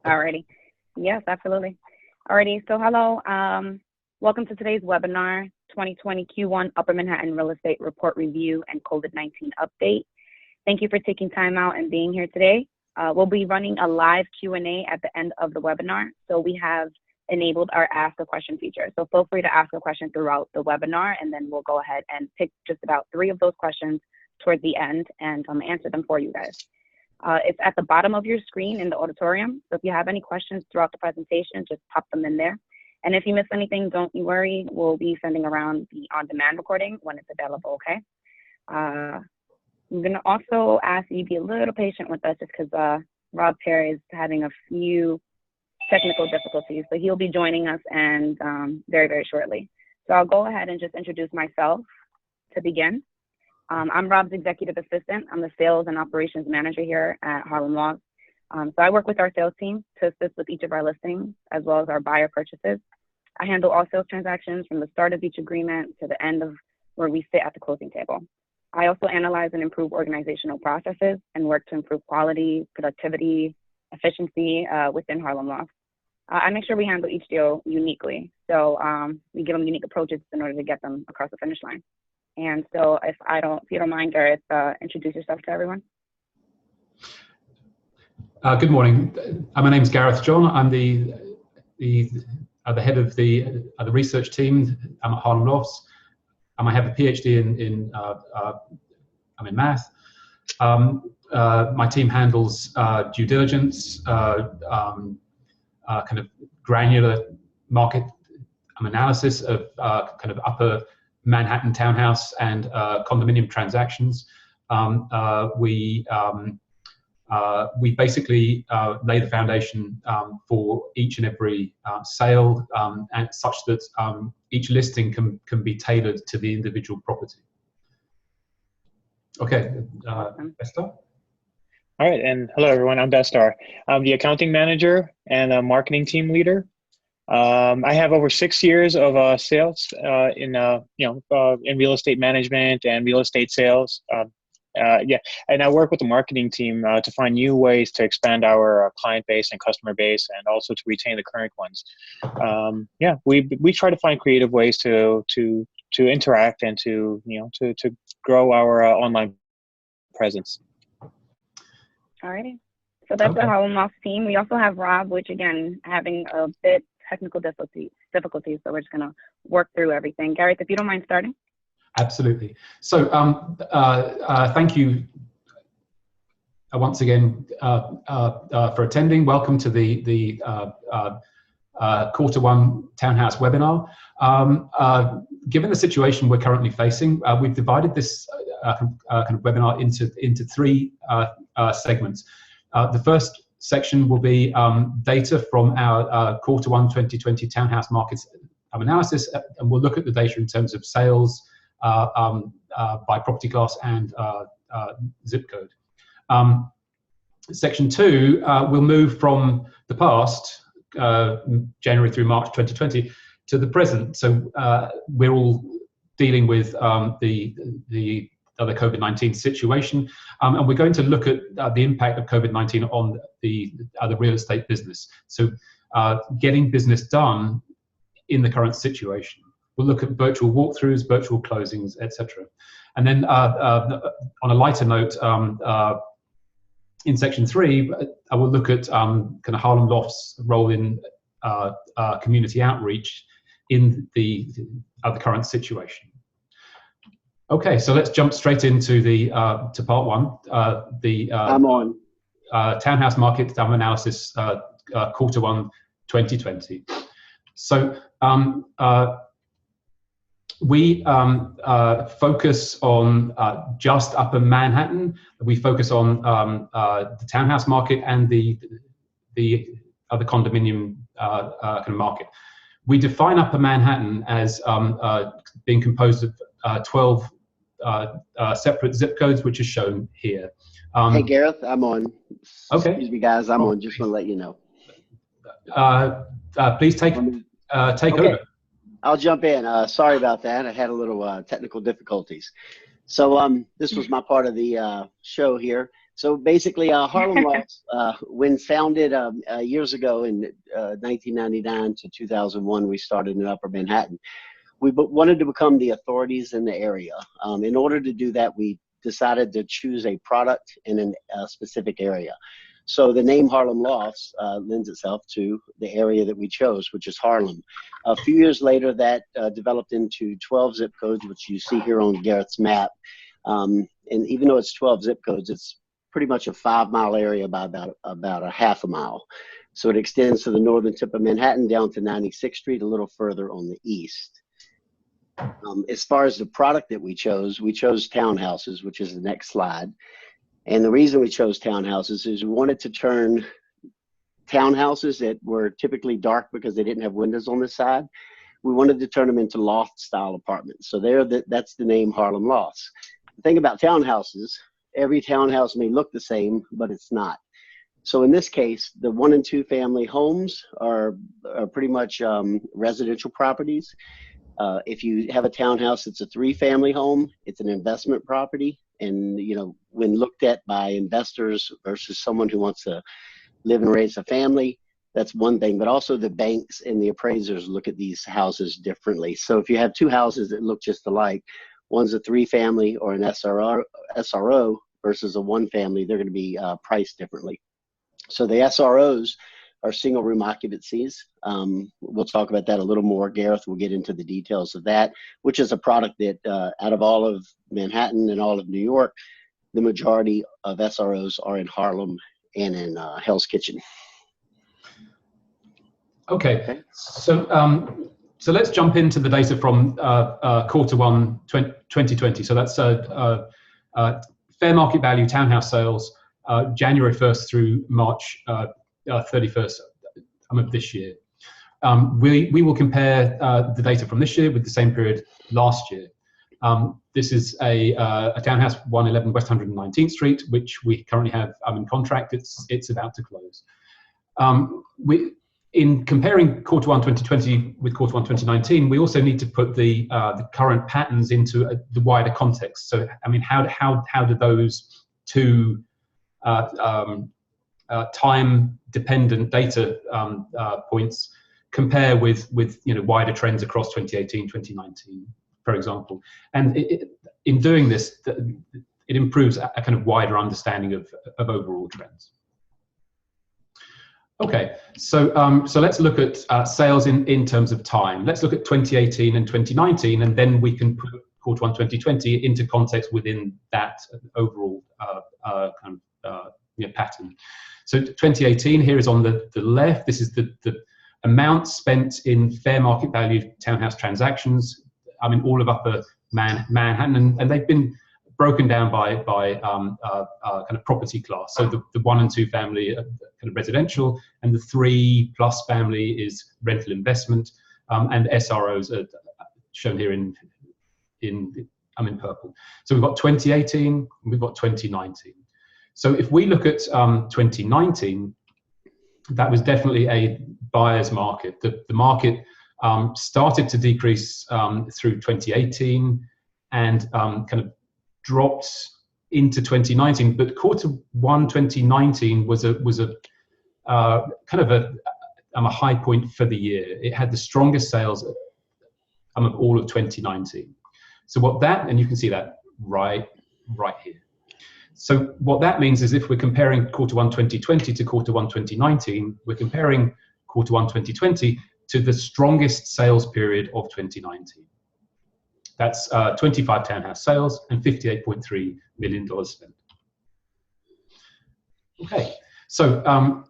Alrighty. Yes, absolutely. Alrighty. So hello. Welcome to today's webinar, 2020 Q1 Upper Manhattan Real Estate Report Review and COVID-19 Update. Thank you for taking time out and being here today. We'll be running a live Q&A at the end of the webinar. So we have enabled our Ask a Question feature. So feel free to ask a question throughout the webinar, and then we'll go ahead and pick just about 3 of those questions towards the end and answer them for you guys. It's at the bottom of your screen in the auditorium. So if you have any questions throughout the presentation, just pop them in there. And if you miss anything, don't you worry. We'll be sending around the on-demand recording when it's available, okay? I'm gonna also ask you to be a little patient with us just because Rob Perry is having a few technical difficulties. So he'll be joining us and very, very shortly. So I'll go ahead and just introduce myself to begin. I'm Rob's executive assistant. I'm the sales and operations manager here at Harlem Lofts. So I work with our sales team to assist with each of our listings as well as our buyer purchases. I handle all sales transactions from the start of each agreement to the end of where we sit at the closing table. I also analyze and improve organizational processes and work to improve quality, productivity, efficiency within Harlem Lofts. I make sure we handle each deal uniquely. So we give them unique approaches in order to get them across the finish line. And so if you don't mind, Gareth, introduce yourself to everyone. Good morning. My name is Gareth John. I'm the head of the research team. I'm at Harlem Lofts. I have a PhD in math. My team handles due diligence, kind of granular market analysis of kind of upper Manhattan townhouse and condominium transactions. We basically lay the foundation for each and every sale, and such that each listing can be tailored to the individual property. Okay, Bestar. All right, and hello everyone. I'm Bestar. I'm the accounting manager and a marketing team leader. I have over 6 years of sales in real estate management and real estate sales. And I work with the marketing team to find new ways to expand our client base and customer base, and also to retain the current ones. We try to find creative ways to interact and to grow our online presence. Alrighty, so that's the Harlem Lofts team. We also have Rob, which again having a bit technical difficulties, so we're just gonna work through everything. Gareth, if you don't mind starting. Absolutely. So thank you once again for attending. Welcome to the Q1 Townhouse webinar. Given the situation we're currently facing, we've divided this kind of webinar into 3 segments. The first section will be data from our Q1 2020 Townhouse Markets analysis, and we'll look at the data in terms of sales by property class and zip code. Section 2 will move from the past, January through March 2020, to the present. So we're all dealing with the COVID-19 situation, and we're going to look at the impact of COVID-19 on the real estate business. So getting business done in the current situation. We'll look at virtual walkthroughs, virtual closings, etc. And then on a lighter note, in section 3, I will look at kind of Harlem Lofts' role in community outreach in the current situation. Okay, so let's jump straight into to part 1, I'm on. Townhouse market analysis, Q1 2020. So we focus on just Upper Manhattan. We focus on the townhouse market and the other condominium kind of market. We define Upper Manhattan as being composed of 12 separate zip codes, which is shown here. Hey Gareth, I'm on. Okay. Excuse me, guys. I'm on. Just want to let you know. Please take over. I'll jump in. Sorry about that. I had a little technical difficulties. So this was my part of the show here. So basically, Harlem Lofts, when founded years ago in 1999 to 2001, we started in Upper Manhattan. We wanted to become the authorities in the area. In order to do that, we decided to choose a product in a specific area. So the name Harlem Lofts lends itself to the area that we chose, which is Harlem. A few years later, that developed into 12 zip codes, which you see here on Garrett's map. And even though it's 12 zip codes, it's pretty much a 5-mile area by about a half a mile. So it extends to the northern tip of Manhattan down to 96th Street, a little further on the east. As far as the product that we chose townhouses, which is the next slide. And the reason we chose townhouses is we wanted to turn townhouses that were typically dark because they didn't have windows on this side. We wanted to turn them into loft-style apartments. So that's the name Harlem Lofts. The thing about townhouses, every townhouse may look the same, but it's not. So in this case, the 1 and 2 family homes are pretty much residential properties. If you have a townhouse, it's a 3-family home. It's an investment property. And, you know, when looked at by investors versus someone who wants to live and raise a family, that's one thing. But also the banks and the appraisers look at these houses differently. So if you have 2 houses that look just alike, one's a 3-family or an SRO versus a 1-family, they're going to be priced differently. So the SROs are single room occupancies. We'll talk about that a little more. Gareth will get into the details of that, which is a product that out of all of Manhattan and all of New York, the majority of SROs are in Harlem and in Hell's Kitchen. Okay. So let's jump into the data from Q1 2020. So that's fair market value townhouse sales, January 1st through March 31st of this year. We will compare the data from this year with the same period last year. This is a townhouse 111 West 119th Street, which we currently have in contract. It's about to close. In comparing Q1 2020 with Q1 2019, we also need to put the current patterns into the wider context. So, I mean, how do those two time-dependent data points compare with wider trends across 2018, 2019, for example? And in doing this, it improves a kind of wider understanding of overall trends. Okay, so let's look at sales in terms of time. Let's look at 2018 and 2019, and then we can put Q1 2020 into context within that overall pattern. So 2018 here is on the left. This is the amount spent in fair market value townhouse transactions. I mean, all of Upper Manhattan, and they've been broken down by kind of property class. So the 1 and 2 family kind of residential, and the 3+ family is rental investment, and SROs are shown here in purple. So we've got 2018, and we've got 2019. So if we look at 2019, that was definitely a buyer's market. The market started to decrease through 2018 and kind of dropped into 2019, but Q1 2019 was a kind of a high point for the year. It had the strongest sales of all of 2019. So what that, and you can see that right here. So what that means is if we're comparing Q1 2020 to Q1 2019, we're comparing Q1 2020 to the strongest sales period of 2019. That's 25 townhouse sales and $58.3 million spent. Okay, so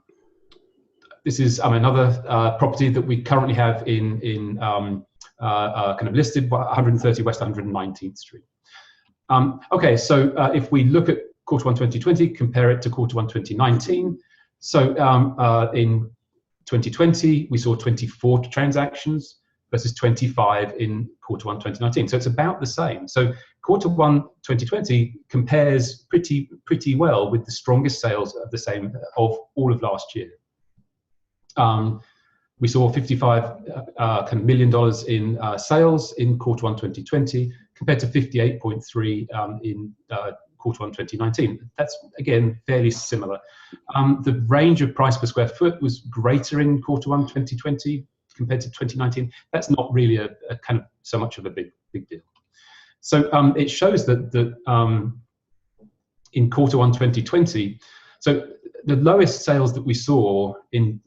this is another property that we currently have in kind of listed, 130 West 119th Street. Okay, so if we look at Q1 2020, compare it to Q1 2019. So in 2020, we saw 24 transactions versus 25 in Q1 2019. So it's about the same. So Q1 2020 compares pretty well with the strongest sales of of all of last year. We saw $55 million in sales in Q1 2020 compared to 58.3 in Q1 2019. That's, again, fairly similar. The range of price per square foot was greater in Q1 2020 compared to 2019. That's not really a kind of so much of a big deal. So it shows that in Q1 2020, so the lowest sales that we saw in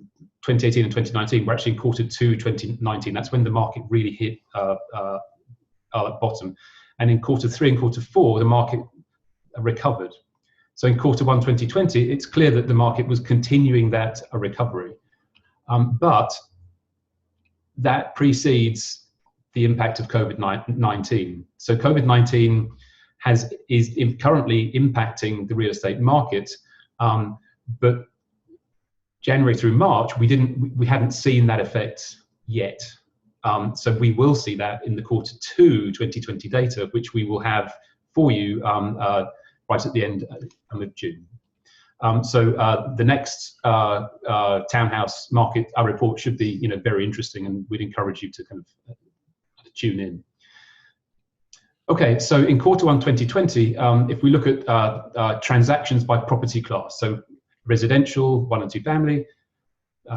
2018 and 2019 were actually in Q2 2019. That's when the market really hit bottom. And in Q3 and Q4, the market recovered. So in Q1 2020, it's clear that the market was continuing that recovery. But that precedes the impact of COVID-19. So COVID-19 is currently impacting the real estate market, but January through March, we hadn't seen that effect yet. So we will see that in the Q2 2020 data, which we will have for you right at the end of June. So the next townhouse market report should be, very interesting, and we'd encourage you to kind of tune in. Okay, so in Q1 2020, if we look at transactions by property class, so residential, 1 and 2 family,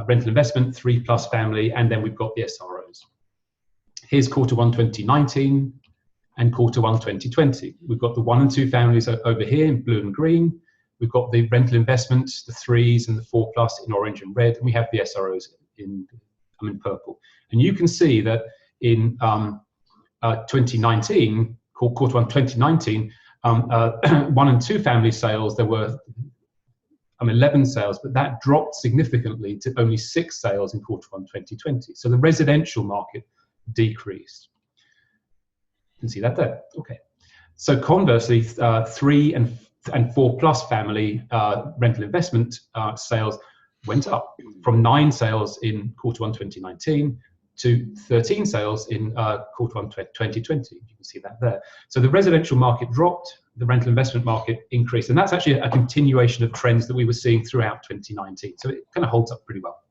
rental investment, 3+ family, and then we've got the SROs. Here's Q1 2019 and Q1 2020. We've got the 1 and 2 families over here in blue and green. We've got the rental investments, the 3s and the 4+ in orange and red, and we have the SROs in purple. And you can see that in 2019, Q1 2019, 1 and 2 family sales, there were 11 sales, but that dropped significantly to only 6 sales in Q1 2020. So the residential market decreased. You can see that there. Okay. So conversely, 3 and 4+ family rental investment sales went up from 9 sales in Q1 2019 to 13 sales in Q1 2020. You can see that there. So the residential market dropped, the rental investment market increased, and that's actually a continuation of trends that we were seeing throughout 2019. So it kind of holds up pretty well.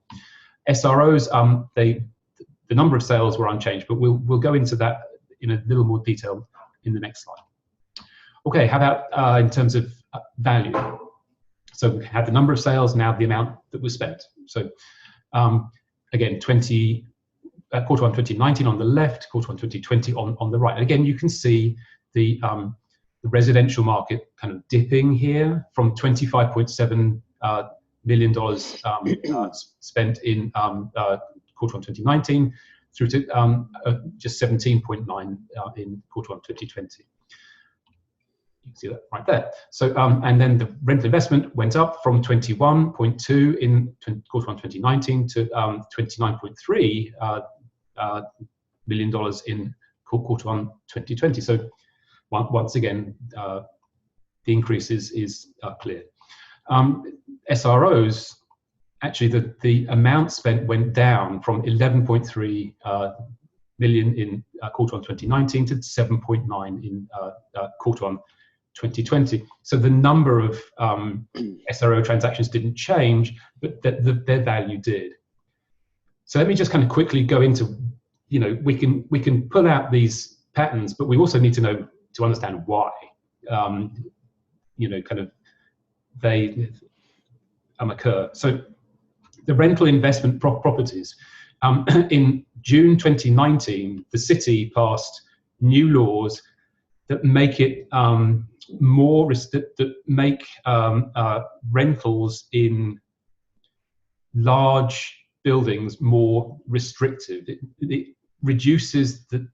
SROs, the number of sales were unchanged, but we'll go into that in a little more detail in the next slide. Okay, how about in terms of value? So we had the number of sales, now the amount that was spent. So again, Q1 2019 on the left, Q1 2020 on the right. And again, you can see the residential market kind of dipping here from $25.7 million spent in Q1 2019 through to just 17.9 in Q1 2020. You can see that right there. So, and then the rental investment went up from 21.2 in Q1 2019 to 29.3 million dollars in Q1 2020. So, once again, the increase is clear. SROs, actually, the amount spent went down from 11.3 million in Q1 2019 to 7.9 in Q1 2020. So the number of SRO transactions didn't change, but their value did. So let me just kind of quickly go into, we can pull out these patterns, but we also need to understand why, kind of they occur. So the rental investment properties. In June 2019, the city passed new laws that make it that make rentals in large buildings more restrictive. It reduces the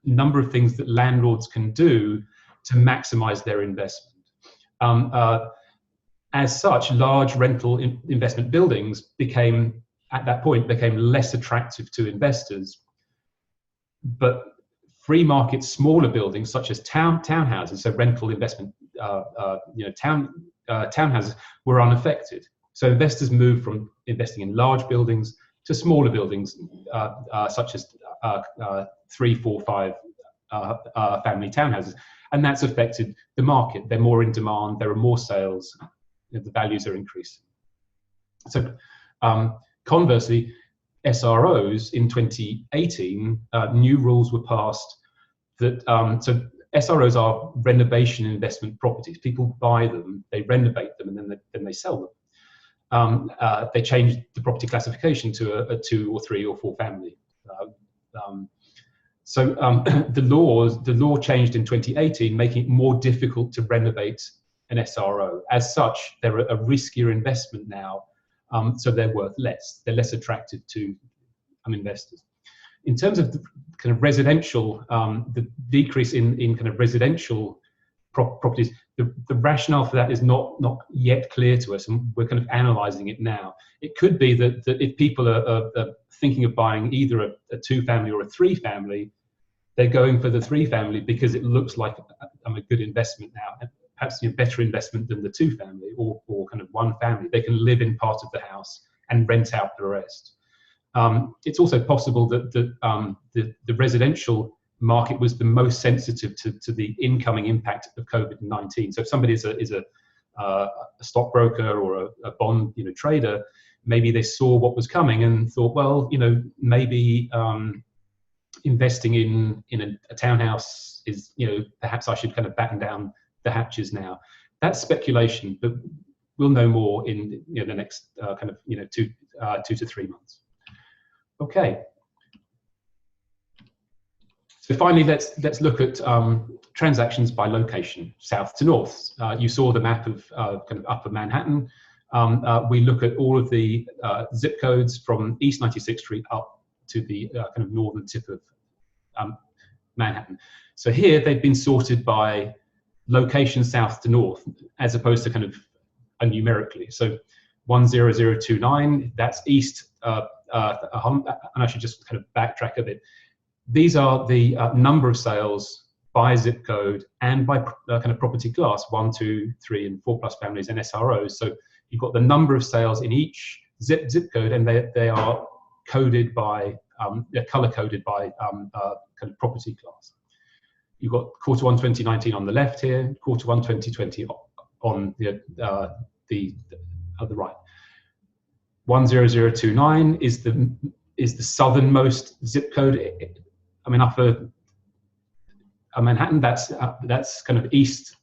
number of things that landlords can do to maximize their investment. As such, large rental investment buildings became less attractive to investors. But free market smaller buildings such as townhouses, so rental investment, townhouses were unaffected. So investors moved from investing in large buildings to smaller buildings, such as 3, 4, 5 family townhouses, and that's affected the market. They're more in demand. There are more sales. The values are increasing. So conversely, SROs in 2018, new rules were passed that so SROs are renovation investment properties. People buy them, they renovate them, and then they sell them. They change the property classification to a 2 or 3 or 4 family. The law changed in 2018, making it more difficult to renovate an SRO. As such, they're a riskier investment now, so they're worth less. They're less attractive to investors. In terms of the kind of residential, the decrease in kind of residential properties, the rationale for that is not yet clear to us, and we're kind of analysing it now. It could be that if people are thinking of buying either a 2-family or a 3-family, they're going for the 3-family because it looks like a good investment now, and perhaps a better investment than the 2-family or kind of 1 family. They can live in part of the house and rent out the rest. It's also possible that the residential market was the most sensitive to the incoming impact of COVID-19. So if somebody is a stockbroker or a bond trader, maybe they saw what was coming and thought, well, maybe investing in a townhouse is, perhaps I should kind of batten down the hatches now. That's speculation, but we'll know more in the next kind of 2 to 3 months. Okay. So finally, let's look at transactions by location, south to north. You saw the map of kind of Upper Manhattan. We look at all of the zip codes from East 96th Street up to the kind of northern tip of Manhattan. So here they've been sorted by location south to north, as opposed to kind of numerically. So 10029, that's east. And I should just kind of backtrack a bit. These are the number of sales by zip code and by kind of property class, 1, 2, 3, and 4 plus families and SROs. So you've got the number of sales in each zip code, and they are coded by, they're color coded by kind of property class. You've got quarter 1 2019 on the left here, quarter 1 2020 on the right. 10029 is the southernmost zip code. Upper Manhattan. That's kind of east.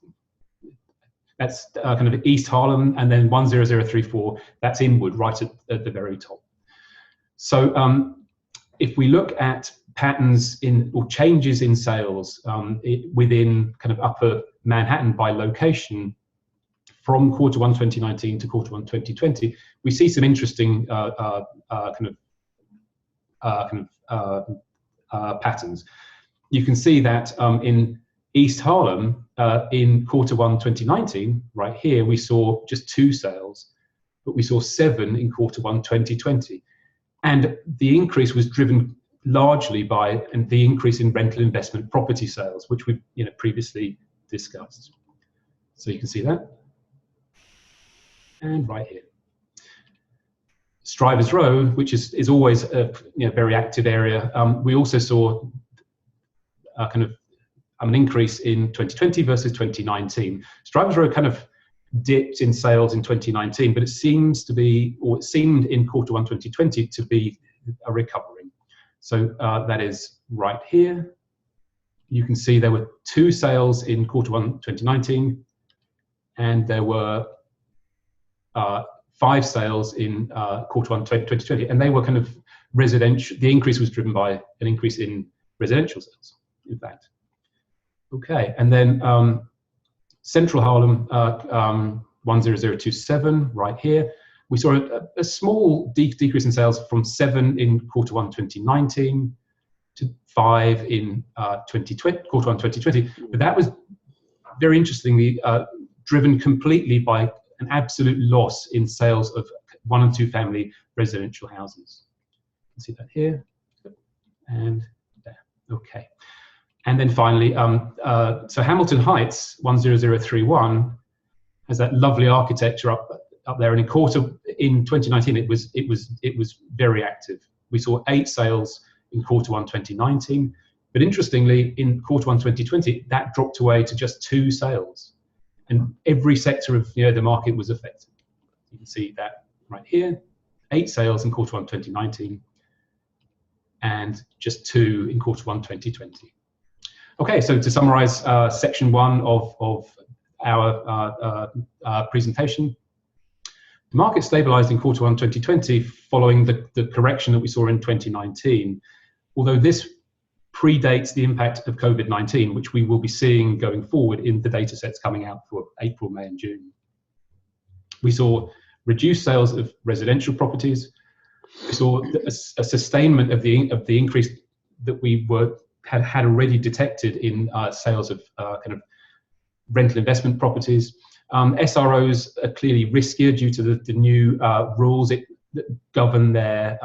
That's kind of East Harlem, and then 10034. That's Inwood, right at the very top. So if we look at patterns or changes in sales within kind of Upper Manhattan by location, from quarter 1 2019 to quarter 1 2020, we see some interesting patterns. You can see that in East Harlem, in quarter 1 2019, right here, we saw just 2 sales, but we saw 7 in quarter 1 2020. And the increase was driven largely by the increase in rental investment property sales, which we've previously discussed. So you can see that. And right here, Strivers Row, which is always a very active area. We also saw kind of an increase in 2020 versus 2019. Strivers Row kind of dipped in sales in 2019, but it seemed in quarter 1 2020 to be a recovery. So that is right here. You can see there were 2 sales in quarter 1 2019, and there were 5 sales in quarter 1 2020, and they were kind of residential. The increase was driven by an increase in residential sales, in fact. Okay, and then Central Harlem, 10027, right here. We saw a small decrease in sales from 7 in quarter 1 2019 to 5 in quarter 1 2020. But that was very interestingly driven completely by an absolute loss in sales of 1 and 2 family residential houses. You can see that here and there. Okay. And then finally, so Hamilton Heights, 10031, has that lovely architecture up there. And in 2019, it was very active. We saw 8 sales in quarter 1 2019, but interestingly, in quarter 1 2020, that dropped away to just 2 sales, and every sector of the market was affected. You can see that right here, 8 sales in quarter 1 2019, and just 2 in quarter 1 2020. Okay, so to summarize section 1 of our presentation, the market stabilized in quarter 1 2020 following the correction that we saw in 2019. Although this predates the impact of COVID-19, which we will be seeing going forward in the data sets coming out for April, May, and June. We saw reduced sales of residential properties. We saw a sustainment of the increase that we had already detected in sales of kind of rental investment properties. SROs are clearly riskier due to the new rules that govern their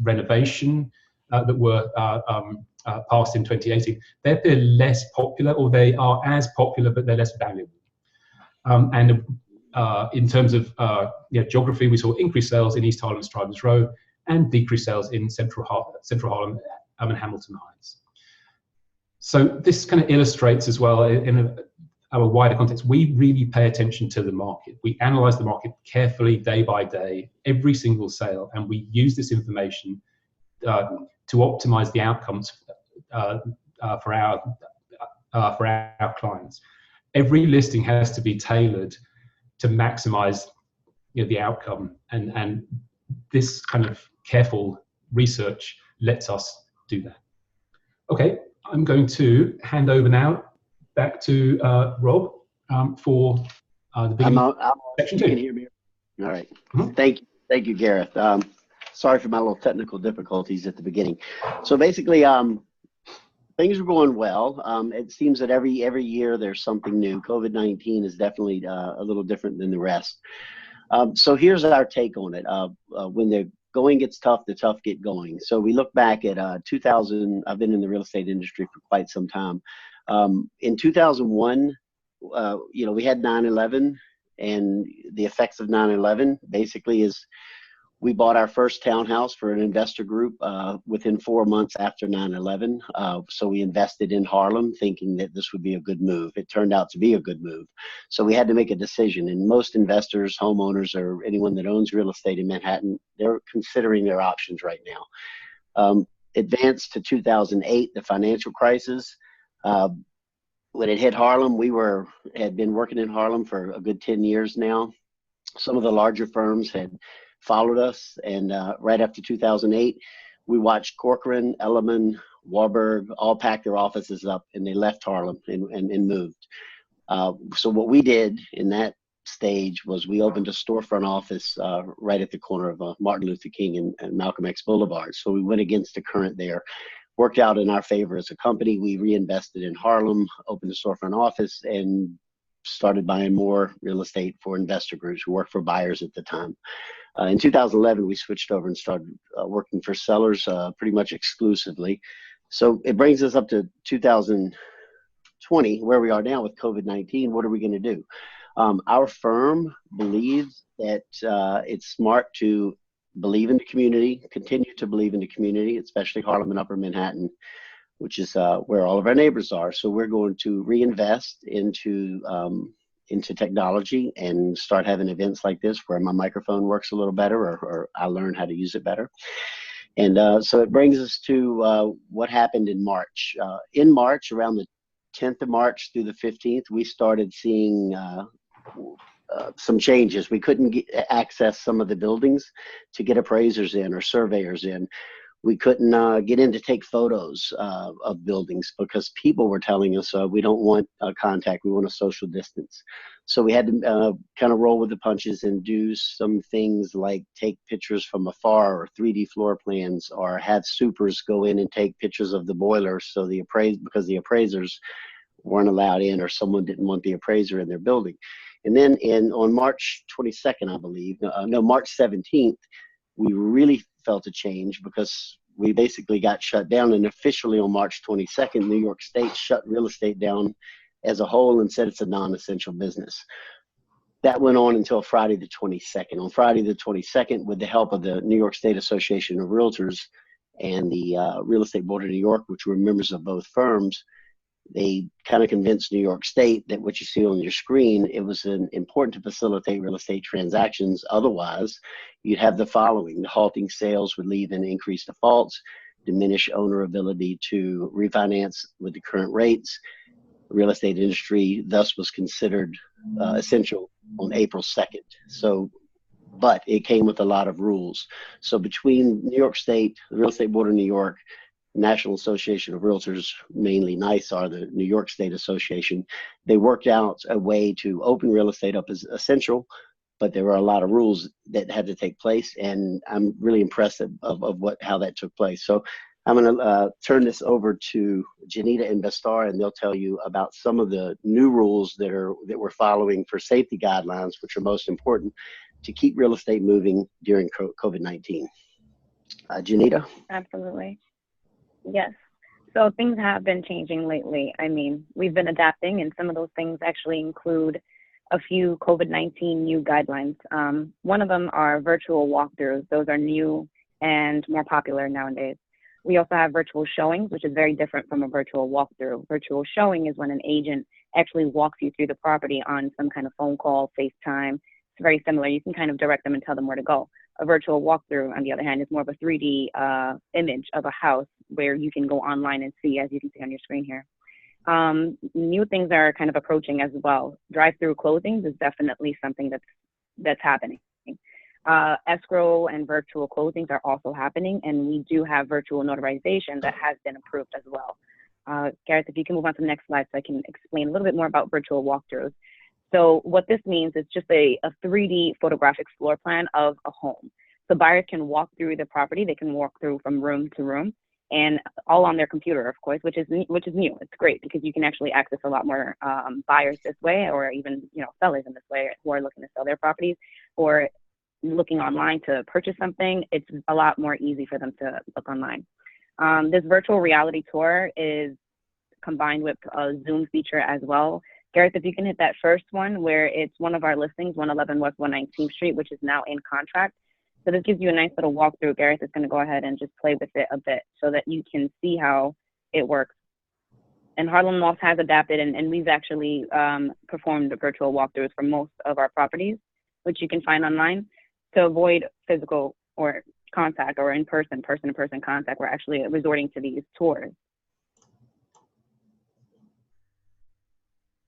renovation that were passed in 2018. They appear less popular, or they are as popular, but they're less valuable. In terms of geography, we saw increased sales in East Harlem, Striders Row, and decreased sales in Central Harlem and Hamilton Heights. So this kind of illustrates as well in our wider context, we really pay attention to the market. We analyze the market carefully, day by day, every single sale, and we use this information to optimize the outcomes for our clients. Every listing has to be tailored to maximize the outcome, and this kind of careful research lets us do that. Okay, I'm going to hand over now back to Rob for the beginning. Section 2. You can hear me. All right. Thank you, Gareth. Sorry for my little technical difficulties at the beginning. So basically, things are going well. It seems that every year there's something new. COVID-19 is definitely a little different than the rest. So here's our take on it. When the going gets tough, the tough get going. So we look back at 2000. I've been in the real estate industry for quite some time. In 2001, we had 9/11, and the effects of 9/11 basically is we bought our first townhouse for an investor group within 4 months after 9/11. So we invested in Harlem thinking that this would be a good move. It turned out to be a good move. So we had to make a decision. And most investors, homeowners, or anyone that owns real estate in Manhattan, they're considering their options right now. Advanced to 2008, the financial crisis. When it hit Harlem, had been working in Harlem for a good 10 years now. Some of the larger firms had followed us, and right after 2008, we watched Corcoran, Elliman, Warburg all pack their offices up, and they left Harlem and moved. So what we did in that stage was we opened a storefront office right at the corner of Martin Luther King and Malcolm X Boulevard. So we went against the current there. Worked out in our favor as a company. We reinvested in Harlem, opened a storefront office, and started buying more real estate for investor groups who worked for buyers at the time. In 2011, we switched over and started working for sellers pretty much exclusively. So it brings us up to 2020, where we are now with COVID-19. What are we going to do? Our firm believes that it's smart to believe in the community, continue to believe in the community, especially Harlem and Upper Manhattan, which is where all of our neighbors are. So we're going to reinvest into technology and start having events like this where my microphone works a little better, or I learn how to use it better. And so it brings us to what happened in March. In March, around the 10th of March through the 15th, we started seeing some changes. We couldn't access some of the buildings to get appraisers in or surveyors in. We couldn't get in to take photos of buildings because people were telling us we don't want contact, we want a social distance. So we had to kind of roll with the punches and do some things like take pictures from afar, or 3D floor plans, or have supers go in and take pictures of the boilers. So because the appraisers weren't allowed in, or someone didn't want the appraiser in their building. And then on March 22nd, I believe, March 17th, we really felt a change because we basically got shut down. And officially on March 22nd, New York State shut real estate down as a whole and said it's a non-essential business. That went on until Friday the 22nd. On Friday the 22nd, with the help of the New York State Association of Realtors and the Real Estate Board of New York, which were members of both firms, they kind of convinced New York State that what you see on your screen, it was important to facilitate real estate transactions. Otherwise, you'd have the following. The halting sales would lead in increased defaults. diminish owner ability to refinance with the current rates. The real estate industry thus was considered essential on April 2nd. So, but it came with a lot of rules. So between New York State, the Real Estate Board of New York, National Association of Realtors, mainly NYSAR, the New York State Association, they worked out a way to open real estate up as essential, but there were a lot of rules that had to take place, and I'm really impressed of how that took place. So I'm going to turn this over to Janita and Bestar, and they'll tell you about some of the new rules that we're following for safety guidelines, which are most important to keep real estate moving during COVID-19. Janita? Absolutely. Yes. So things have been changing lately. I mean, we've been adapting, and some of those things actually include a few COVID-19 new guidelines. One of them are virtual walkthroughs. Those are new and more popular nowadays. We also have virtual showings, which is very different from a virtual walkthrough. Virtual showing is when an agent actually walks you through the property on some kind of phone call, FaceTime. It's very similar. You can kind of direct them and tell them where to go. A virtual walkthrough, on the other hand, is more of a 3D image of a house where you can go online and see, as you can see on your screen here. New things are kind of approaching as well. Drive-through closings is definitely something that's happening. Escrow and virtual closings are also happening, and we do have virtual notarization that has been approved as well. Gareth, if you can move on to the next slide so I can explain a little bit more about virtual walkthroughs. So what this means is just a 3D photographic floor plan of a home. So buyers can walk through the property. They can walk through from room to room, and all on their computer, of course, which is new. It's great because you can actually access a lot more buyers this way, or even sellers in this way who are looking to sell their properties or looking online to purchase something. It's a lot more easy for them to look online. This virtual reality tour is combined with a Zoom feature as well. Gareth, if you can hit that first one where it's one of our listings, 111 West 119th Street, which is now in contract. So this gives you a nice little walkthrough. Gareth is going to go ahead and just play with it a bit so that you can see how it works. And Harlem Lofts has adapted, and we've actually performed virtual walkthroughs for most of our properties, which you can find online. To avoid physical or contact or person-to-person contact, we're actually resorting to these tours.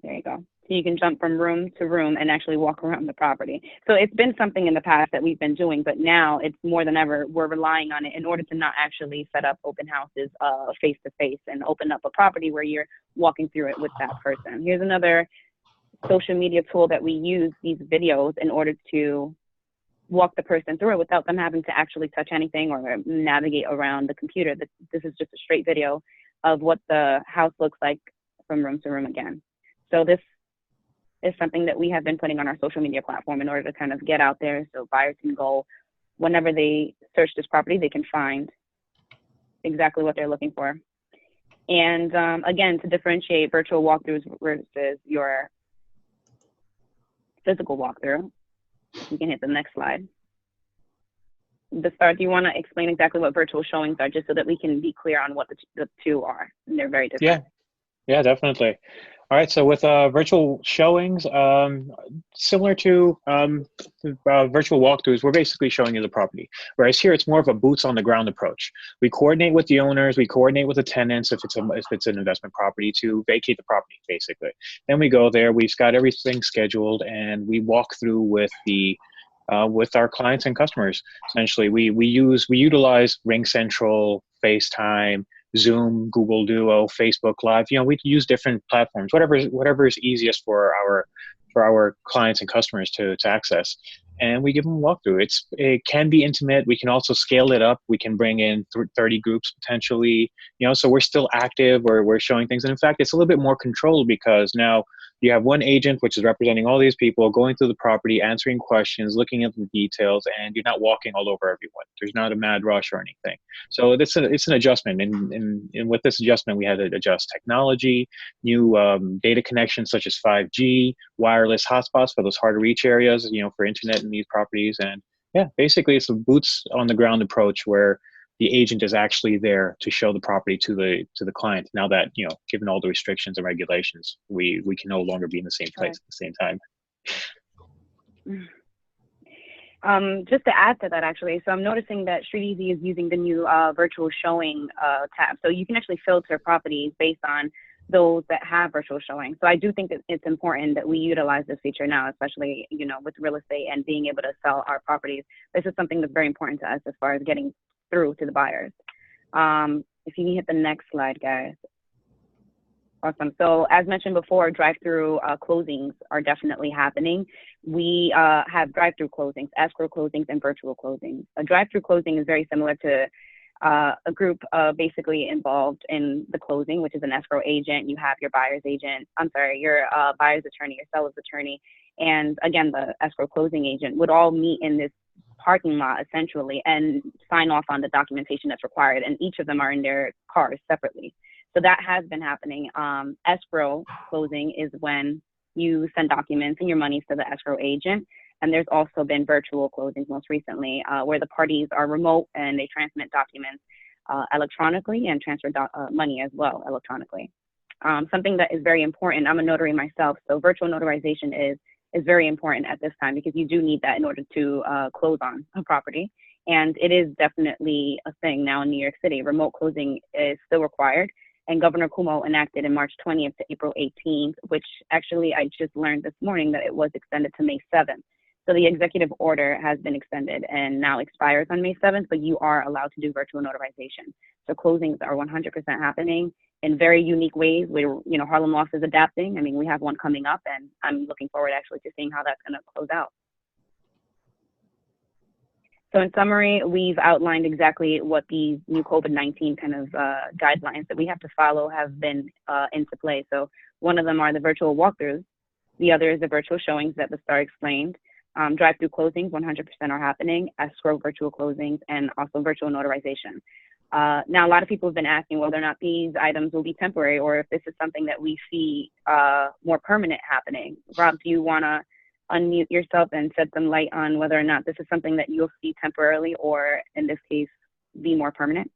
There you go. So you can jump from room to room and actually walk around the property. So it's been something in the past that we've been doing, but now it's more than ever, we're relying on it in order to not actually set up open houses face-to-face and open up a property where you're walking through it with that person. Here's another social media tool that we use these videos in order to walk the person through it without them having to actually touch anything or navigate around the computer. This is just a straight video of what the house looks like from room to room again. So this is something that we have been putting on our social media platform in order to kind of get out there so buyers can go, whenever they search this property, they can find exactly what they're looking for. And again, to differentiate virtual walkthroughs versus your physical walkthrough, you can hit the next slide. Bestar, do you want to explain exactly what virtual showings are, just so that we can be clear on what the two are? And they're very different. Yeah, definitely. All right, so with virtual showings, similar to virtual walkthroughs, we're basically showing you the property. Whereas here, it's more of a boots on the ground approach. We coordinate with the owners, we coordinate with the tenants if it's an investment property to vacate the property, basically. Then we go there, we've got everything scheduled, and we walk through with our clients and customers. Essentially, we utilize RingCentral, FaceTime, Zoom, Google Duo, Facebook Live. We use different platforms, whatever is easiest for our clients and customers to access. And we give them a walkthrough. It can be intimate. We can also scale it up. We can bring in 30 groups potentially. So we're still active. We're showing things, and in fact, it's a little bit more controlled because now you have one agent, which is representing all these people, going through the property, answering questions, looking at the details, and you're not walking all over everyone. There's not a mad rush or anything. So it's an adjustment, and with this adjustment, we had to adjust technology, new data connections such as 5G, wireless hotspots for those hard to reach areas, for internet in these properties. And yeah, basically it's a boots on the ground approach where the agent is actually there to show the property to the client. Now that, given all the restrictions and regulations, we can no longer be in the same place at the same time. Just to add to that, actually, so I'm noticing that StreetEasy is using the new virtual showing tab. So you can actually filter properties based on those that have virtual showing. So I do think that it's important that we utilize this feature now, especially, you know, with real estate and being able to sell our properties. This is something that's very important to us as far as getting through to the buyers. If you can hit the next slide, guys. Awesome. So as mentioned before, drive-through closings are definitely happening. We have drive-through closings, escrow closings, and virtual closings. A drive-through closing is very similar to a group basically involved in the closing, which is an escrow agent. You have your buyer's agent, your buyer's attorney, your seller's attorney, and again, the escrow closing agent would all meet in this parking lot essentially and sign off on the documentation that's required, and each of them are in their cars separately. So that has been happening. Escrow closing is when you send documents and your monies to the escrow agent. And there's also been virtual closings most recently where the parties are remote and they transmit documents electronically and transfer money as well electronically. Something that is very important, I'm a notary myself, so virtual notarization is very important at this time because you do need that in order to close on a property. And it is definitely a thing now in New York City. Remote closing is still required. And Governor Cuomo enacted in March 20th to April 18th, which actually I just learned this morning that it was extended to May 7th. So the executive order has been extended and now expires on May 7th, but you are allowed to do virtual notarization. So closings are 100% happening in very unique ways where, you know, Harlem Lofts is adapting. I mean, we have one coming up and I'm looking forward actually to seeing how that's going to close out. So in summary, we've outlined exactly what these new COVID-19 kind of guidelines that we have to follow have been into play. So one of them are the virtual walkthroughs. The other is the virtual showings that the star explained. Drive-through closings, 100% are happening, escrow virtual closings, and also virtual notarization. Now, a lot of people have been asking whether or not these items will be temporary or if this is something that we see more permanent happening. Rob, do you want to unmute yourself and shed some light on whether or not this is something that you'll see temporarily or, in this case, be more permanent?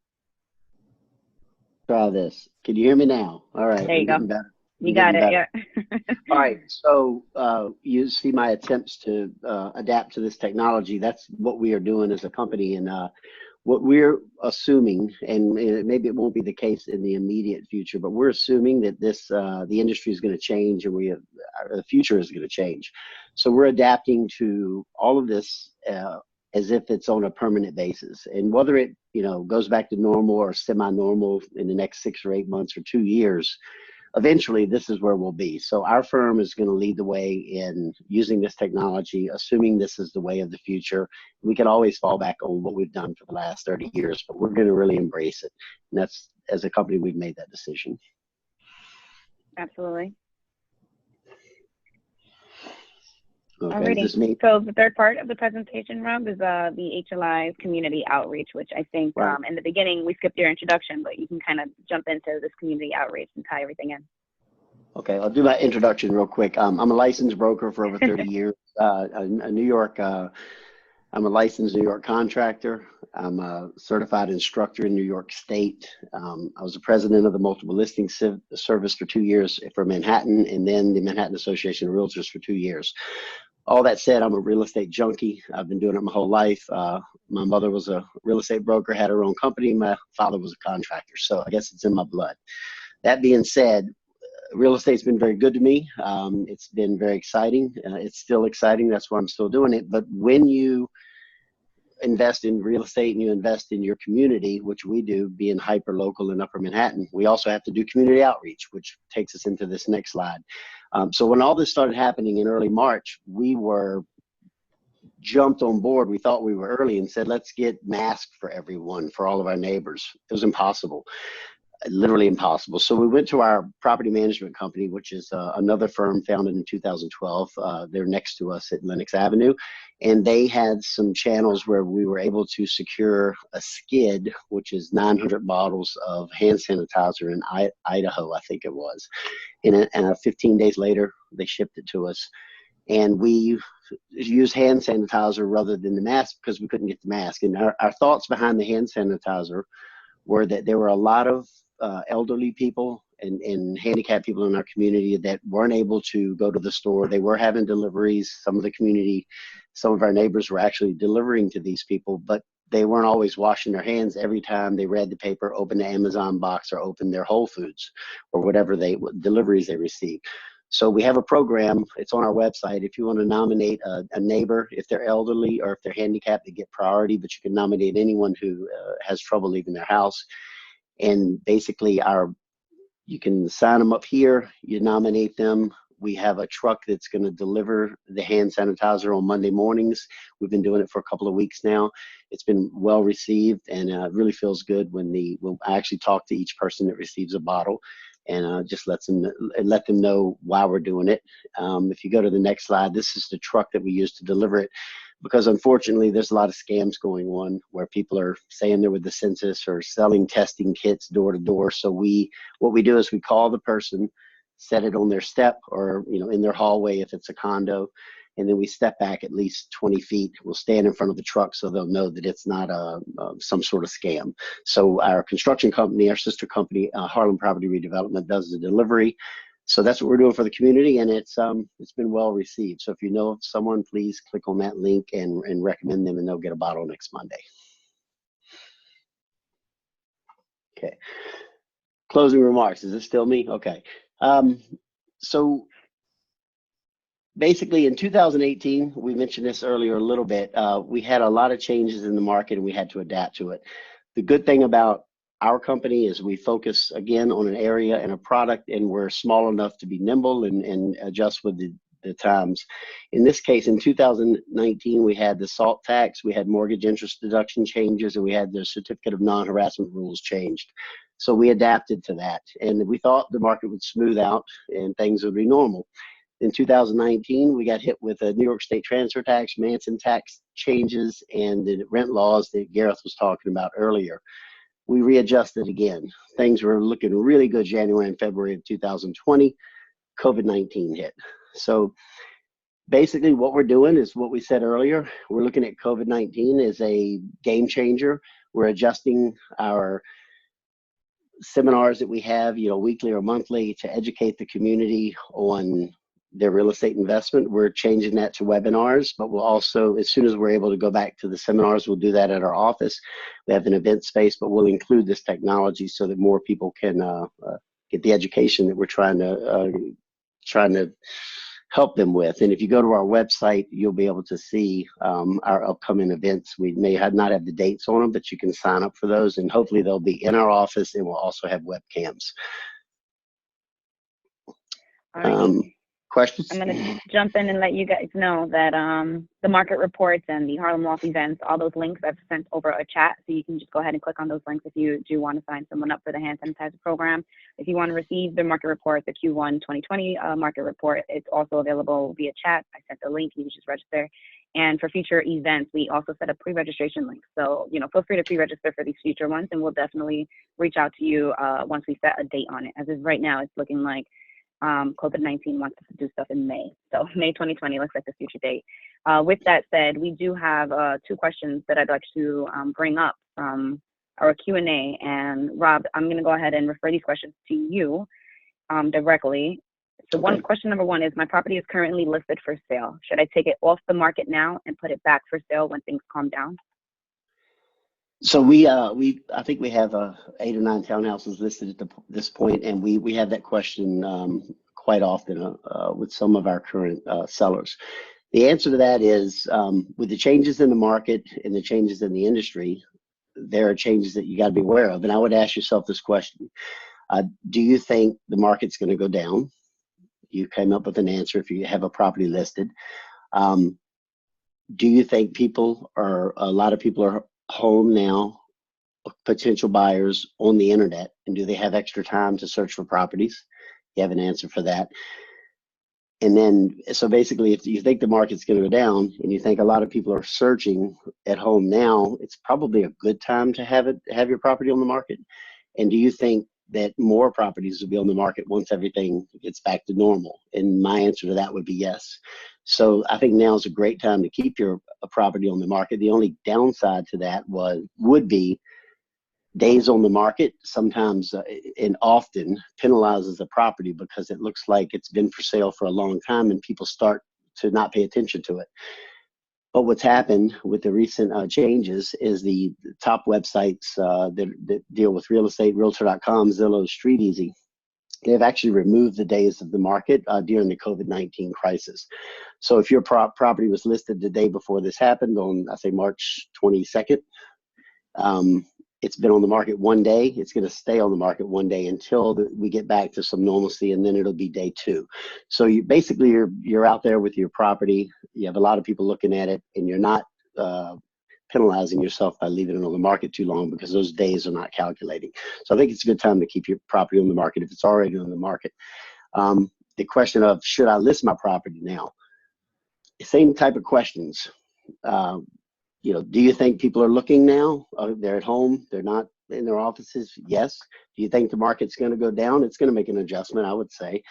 Try this. Can you hear me now? All right. There you go. Better. You got it, better. yeah. All right. So you see my attempts to adapt to this technology. That's what we are doing as a company. And what we're assuming, and maybe it won't be the case in the immediate future, but we're assuming that this the industry is going to change and the future is going to change. So we're adapting to all of this as if it's on a permanent basis. And whether it goes back to normal or semi-normal in the next 6 or 8 months or 2 years, eventually this is where we'll be. So our firm is going to lead the way in using this technology, assuming this is the way of the future. We can always fall back on what we've done for the last 30 years, but we're going to really embrace it. And that's, as a company, we've made that decision. Absolutely. Okay, this me. So the third part of the presentation, Rob, is the HLI community outreach, which I think Right. In the beginning we skipped your introduction, but you can kind of jump into this community outreach and tie everything in. Okay, I'll do my introduction real quick. I'm a licensed broker for over 30 years. A New York, I'm a licensed New York contractor. I'm a certified instructor in New York State. I was the president of the Multiple Listing Service for 2 years for Manhattan, and then the Manhattan Association of Realtors for 2 years. All that said, I'm a real estate junkie. I've been doing it my whole life. My mother was a real estate broker, had her own company. My father was a contractor, so I guess it's in my blood. That being said, real estate's been very good to me. It's been very exciting. It's still exciting. That's why I'm still doing it. But when you invest in real estate and you invest in your community, which we do, being hyper local in Upper Manhattan, we also have to do community outreach, which takes us into this next slide. So when all this started happening in early March, we were jumped on board. We thought we were early and said, let's get masks for everyone, for all of our neighbors. It was impossible. Literally impossible. So we went to our property management company, which is another firm founded in 2012. They're next to us at Lenox Avenue. And they had some channels where we were able to secure a skid, which is 900 bottles of hand sanitizer in Idaho, I think it was. And 15 days later, they shipped it to us. And we used hand sanitizer rather than the mask because we couldn't get the mask. And our thoughts behind the hand sanitizer were that there were a lot of elderly people and handicapped people in our community that weren't able to go to the store. They were having deliveries. Some of the community Some of our neighbors were actually delivering to these people, but they weren't always washing their hands every time they read the paper, opened the Amazon box, or opened their Whole Foods or whatever deliveries they received. So we have a program. It's on our website. If you want to nominate a neighbor, if they're elderly or if they're handicapped, they get priority, but you can nominate anyone who has trouble leaving their house. And basically you can sign them up here, you nominate them. We have a truck that's going to deliver the hand sanitizer on Monday mornings. We've been doing it for a couple of weeks now. It's been well received, and it really feels good when I actually talk to each person that receives a bottle, and just let them know why we're doing it. If you go to the next slide, this is the truck that we use to deliver it, because unfortunately there's a lot of scams going on where people are saying they're with the census or selling testing kits door to door. So what we do is we call the person, set it on their step or in their hallway if it's a condo, and then we step back at least 20 feet. We'll stand in front of the truck so they'll know that it's not some sort of scam. So our construction company, our sister company, Harlem Property Redevelopment, does the delivery. So that's what we're doing for the community, and it's been well received. So if you know of someone, please click on that link and recommend them, and they'll get a bottle next Monday. Okay. Closing remarks. Is this still me? Okay. So basically in 2018, we mentioned this earlier a little bit, we had a lot of changes in the market and we had to adapt to it. The good thing about our company is we focus again on an area and a product, and we're small enough to be nimble and adjust with the times. In this case, in 2019, we had the SALT tax, we had mortgage interest deduction changes, and we had the certificate of non-harassment rules changed. So we adapted to that, and we thought the market would smooth out and things would be normal. In 2019, we got hit with a New York State transfer tax, Manson tax changes, and the rent laws that Gareth was talking about earlier. We readjusted again. Things were looking really good January and February of 2020. COVID-19 hit. So basically what we're doing is what we said earlier. We're looking at COVID-19 as a game changer. We're adjusting our seminars that we have, weekly or monthly, to educate the community on their real estate investment. We're changing that to webinars, but we'll also, as soon as we're able to go back to the seminars, we'll do that at our office. We have an event space, but we'll include this technology so that more people can get the education that we're trying to help them with. And if you go to our website, you'll be able to see our upcoming events. We may not have the dates on them, but you can sign up for those, and hopefully they'll be in our office, and we'll also have webcams. Questions? I'm going to jump in and let you guys know that the market reports and the Harlem Lofts events, all those links I've sent over a chat, so you can just go ahead and click on those links if you do want to sign someone up for the hand sanitizer program. If you want to receive the market report, the Q1 2020 market report, it's also available via chat. I sent the link, you can just register. And for future events, we also set up pre-registration links. So, feel free to pre-register for these future ones, and we'll definitely reach out to you once we set a date on it. As is right now, it's looking like COVID-19 wants us to do stuff in May. So May 2020 looks like the future date. With that said, we do have 2 questions that I'd like to bring up from our Q&A. And Rob, I'm going to go ahead and refer these questions to you directly. So question number 1 is, my property is currently listed for sale. Should I take it off the market now and put it back for sale when things calm down? So I think we have 8 or 9 townhouses listed at this point, and we have that question quite often with some of our current sellers. The answer to that is, with the changes in the market and the changes in the industry, there are changes that you got to be aware of. And I would ask yourself this question: do you think the market's going to go down? You came up with an answer if you have a property listed. Do you think a lot of people are home now, potential buyers on the internet, and do they have extra time to search for properties? You have an answer for that. And then, so basically, if you think the market's going to go down and you think a lot of people are searching at home now, it's probably a good time to have your property on the market. And do you think that more properties will be on the market once everything gets back to normal? And my answer to that would be yes. So I think now is a great time to keep your property on the market. The only downside to that would be days on the market sometimes and often penalizes the property, because it looks like it's been for sale for a long time and people start to not pay attention to it. But what's happened with the recent changes is the top websites that deal with real estate, Realtor.com, Zillow, StreetEasy, they've actually removed the days of the market during the COVID-19 crisis. So if your property was listed the day before this happened on, I say, March 22nd, it's been on the market one day. It's going to stay on the market one day until we get back to some normalcy, and then it'll be day two. So you're out there with your property. You have a lot of people looking at it, and you're not penalizing yourself by leaving it on the market too long, because those days are not calculating. So I think it's a good time to keep your property on the market if it's already on the market. The question of, should I list my property now? Same type of questions. Do you think people are looking now? They're at home, they're not in their offices? Yes. Do you think the market's going to go down? It's going to make an adjustment, I would say.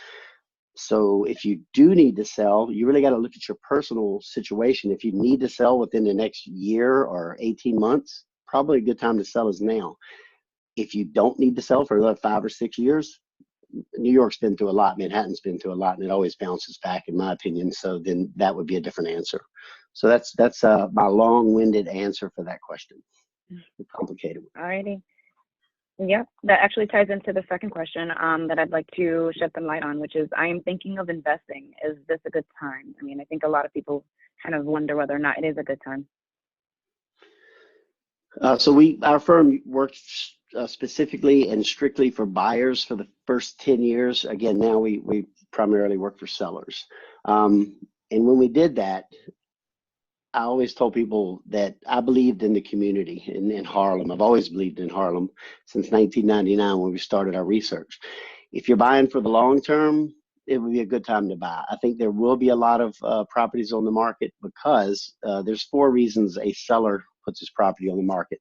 So if you do need to sell, you really got to look at your personal situation. If you need to sell within the next year or 18 months, probably a good time to sell is now. If you don't need to sell for another 5 or 6 years, New York's been through a lot, Manhattan's been through a lot, and it always bounces back, in my opinion. So then that would be a different answer. So that's my long-winded answer for that question. The complicated one. Alrighty. Yep, that actually ties into the second question that I'd like to shed some light on, which is, I am thinking of investing. Is this a good time? I mean, I think a lot of people kind of wonder whether or not it is a good time. So our firm works specifically and strictly for buyers for the first 10 years. Again, now we primarily work for sellers. And when we did that, I always told people that I believed in the community in Harlem. I've always believed in Harlem since 1999 when we started our research. If you're buying for the long term, it would be a good time to buy. I think there will be a lot of properties on the market because there's 4 reasons a seller puts his property on the market.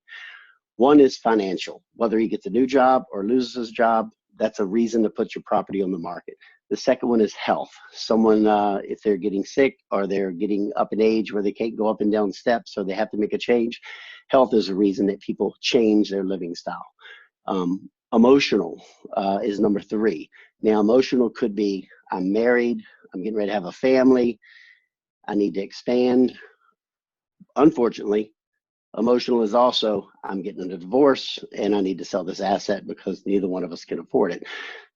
One is financial. Whether he gets a new job or loses his job, that's a reason to put your property on the market. The second one is health. Someone, if they're getting sick or they're getting up in age where they can't go up and down steps, so they have to make a change, health is a reason that people change their living style. Emotional is number 3. Now, emotional could be, I'm married, I'm getting ready to have a family, I need to expand. Unfortunately, emotional is also, I'm getting a divorce and I need to sell this asset because neither one of us can afford it.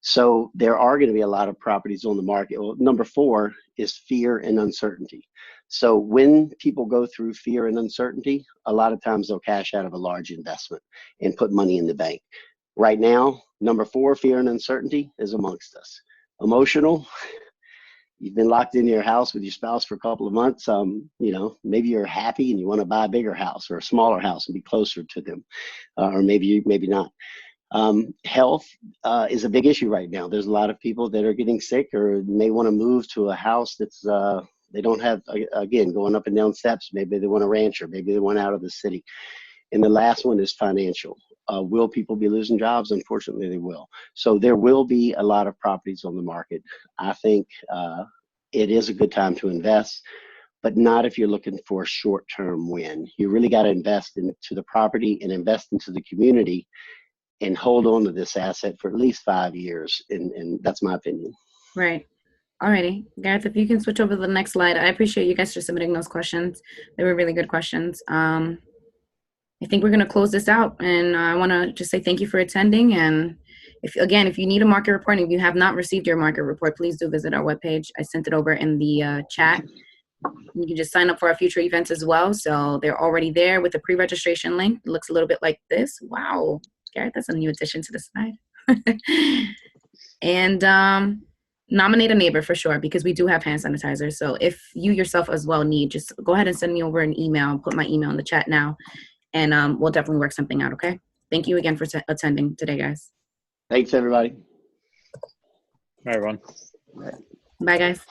So there are going to be a lot of properties on the market. Well, number 4 is fear and uncertainty. So when people go through fear and uncertainty, a lot of times they'll cash out of a large investment and put money in the bank. Right now, number 4, fear and uncertainty, is amongst us. Emotional, you've been locked in your house with your spouse for a couple of months. Maybe you're happy and you want to buy a bigger house or a smaller house and be closer to them, or maybe not. Health is a big issue right now. There's a lot of people that are getting sick or may want to move to a house that's they don't have, again, going up and down steps. Maybe they want a ranch, or maybe they want out of the city. And the last one is financial. Will people be losing jobs? Unfortunately, they will. So there will be a lot of properties on the market. I think it is a good time to invest, but not if you're looking for a short-term win. You really got to invest into the property and invest into the community and hold on to this asset for at least 5 years. And that's my opinion. Right. Alrighty. Gareth, if you can switch over to the next slide. I appreciate you guys for submitting those questions. They were really good questions. I think we're going to close this out, and I want to just say thank you for attending. And if you need a market report, and if you have not received your market report, please do visit our webpage. I sent it over in the chat. You can just sign up for our future events as well. So they're already there with the pre-registration link. It looks a little bit like this. Wow. Gareth, that's a new addition to the side. And nominate a neighbor for sure, because we do have hand sanitizer. So if you yourself as well need, just go ahead and send me over an email. Put my email in the chat now, and we'll definitely work something out, okay? Thank you again for attending today, guys. Thanks, everybody. Bye, everyone. Bye, guys.